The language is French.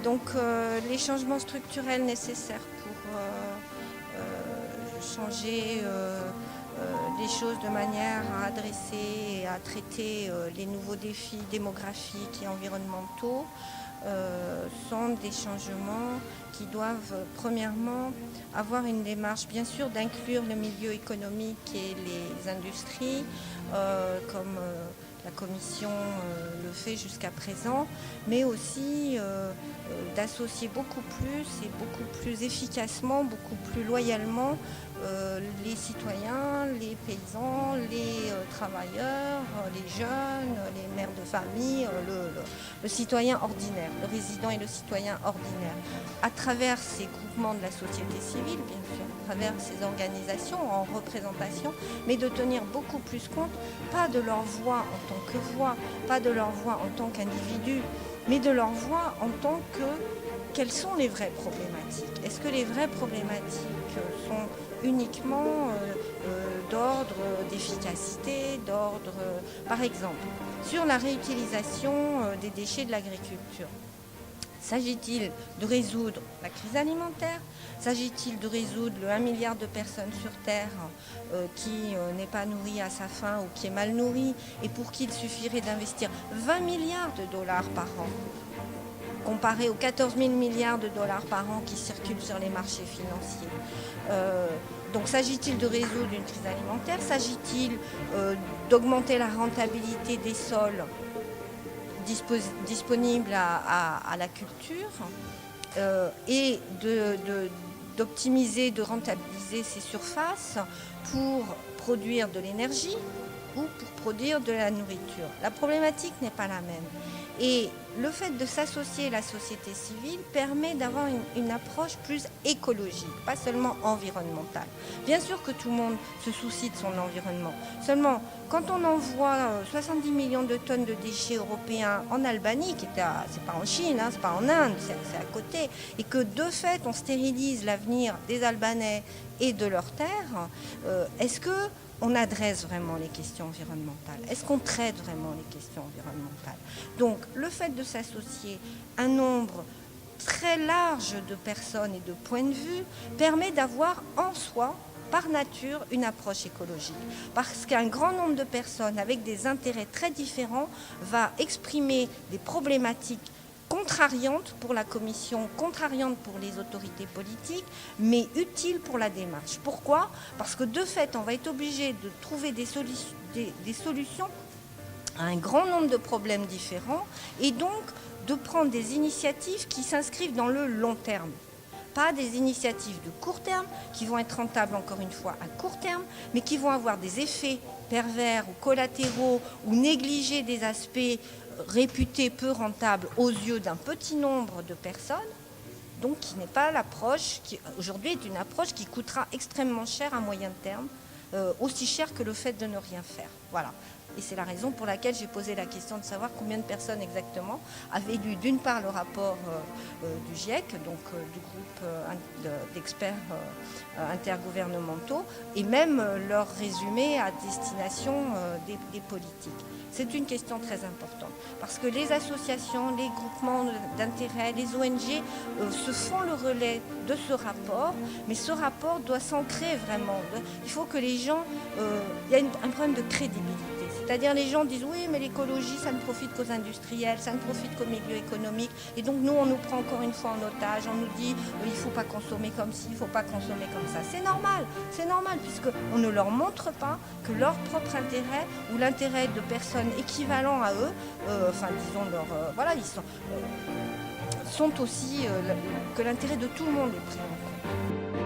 Donc les changements structurels nécessaires pour changer les choses de manière à adresser et à traiter les nouveaux défis démographiques et environnementaux sont des changements qui doivent premièrement avoir une démarche bien sûr d'inclure le milieu économique et les industries comme la Commission le fait jusqu'à présent, mais aussi d'associer beaucoup plus et beaucoup plus efficacement, beaucoup plus loyalement les citoyens, les paysans, les travailleurs, les jeunes, les mères de famille, le citoyen ordinaire, le résident et le citoyen ordinaire, à travers ces groupements de la société civile, bien sûr, à travers ces organisations en représentation, mais de tenir beaucoup plus compte, pas de leur voix en tant que voix, pas de leur voix en tant qu'individu, mais de leur voix en tant que quelles sont les vraies problématiques. Est-ce que les vraies problématiques sont uniquement d'ordre d'efficacité, d'ordre, par exemple, sur la réutilisation des déchets de l'agriculture. S'agit-il de résoudre la crise alimentaire? S'agit-il de résoudre le 1 milliard de personnes sur Terre qui n'est pas nourri à sa faim ou qui est mal nourri et pour qui il suffirait d'investir 20 milliards de dollars par an comparé aux 14 000 milliards de dollars par an qui circulent sur les marchés financiers. Donc s'agit-il de résoudre une crise alimentaire? S'agit-il d'augmenter la rentabilité des sols disponibles à la culture et d'optimiser, de rentabiliser ces surfaces pour produire de l'énergie ou pour produire de la nourriture? La problématique n'est pas la même. Et le fait de s'associer à la société civile permet d'avoir une approche plus écologique, pas seulement environnementale. Bien sûr que tout le monde se soucie de son environnement. Seulement, quand on envoie 70 millions de tonnes de déchets européens en Albanie, c'est pas en Chine, c'est pas en Inde, c'est à côté, et que de fait on stérilise l'avenir des Albanais et de leurs terres, est-ce que on adresse vraiment les questions environnementales? Est-ce qu'on traite vraiment les questions environnementales? Donc, le fait de s'associer un nombre très large de personnes et de points de vue permet d'avoir en soi, par nature, une approche écologique. Parce qu'un grand nombre de personnes avec des intérêts très différents va exprimer des problématiques contrariante pour la Commission, contrariante pour les autorités politiques, mais utile pour la démarche. Pourquoi? Parce que de fait, on va être obligé de trouver des solutions à un grand nombre de problèmes différents et donc de prendre des initiatives qui s'inscrivent dans le long terme. Pas des initiatives de court terme qui vont être rentables encore une fois à court terme, mais qui vont avoir des effets pervers ou collatéraux ou négliger des aspects réputés peu rentables aux yeux d'un petit nombre de personnes, donc qui n'est pas l'approche qui aujourd'hui est une approche qui coûtera extrêmement cher à moyen terme, aussi cher que le fait de ne rien faire. Voilà. Et c'est la raison pour laquelle j'ai posé la question de savoir combien de personnes exactement avaient lu d'une part le rapport du GIEC, donc du groupe d'experts intergouvernementaux, et même leur résumé à destination des politiques. C'est une question très importante parce que les associations, les groupements d'intérêt, les ONG se font le relais de ce rapport, mais ce rapport doit s'ancrer vraiment. Il faut que les gens... il y a un problème de crédibilité. C'est-à-dire les gens disent oui mais l'écologie ça ne profite qu'aux industriels, ça ne profite qu'au milieu économique et donc nous on nous prend encore une fois en otage, on nous dit il ne faut pas consommer comme ci, il ne faut pas consommer comme ça. C'est normal puisqu'on ne leur montre pas que leur propre intérêt ou l'intérêt de personnes équivalents à eux, ils sont aussi que l'intérêt de tout le monde est pris en compte.